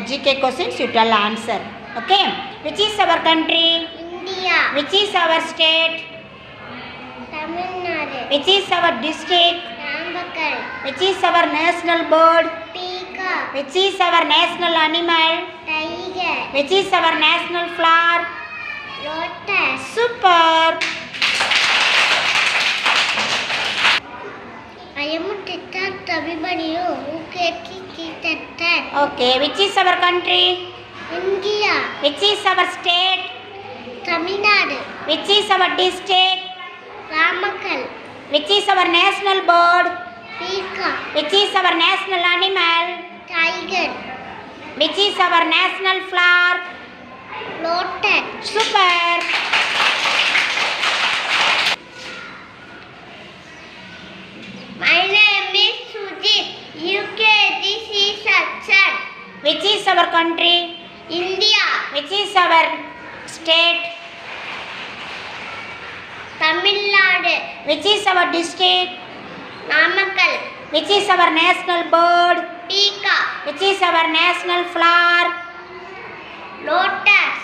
GK questions you tell answer. Okay. Which is our country? India. Which is our state? Tamil Nadu. Which is our district? Namakkal. Which is our national bird? Peacock. Which is our national animal? Tiger. Which is our national flower? Lotus. Super. I am a teacher to everybody who can teach that. Okay. Which is our country? India. Which is our state? Tamil Nadu. Which is our district? Namakkal. Which is our national bird? Peacock. Which is our national animal? Tiger. Which is our national flower? Lotus. Super. My name is Sujit. UKG section. Which is our country? India. Which is our state? Tamil Nadu. Which is our district? Namakkal. Which is our national bird? Peacock. Which is our national flower? Lotus.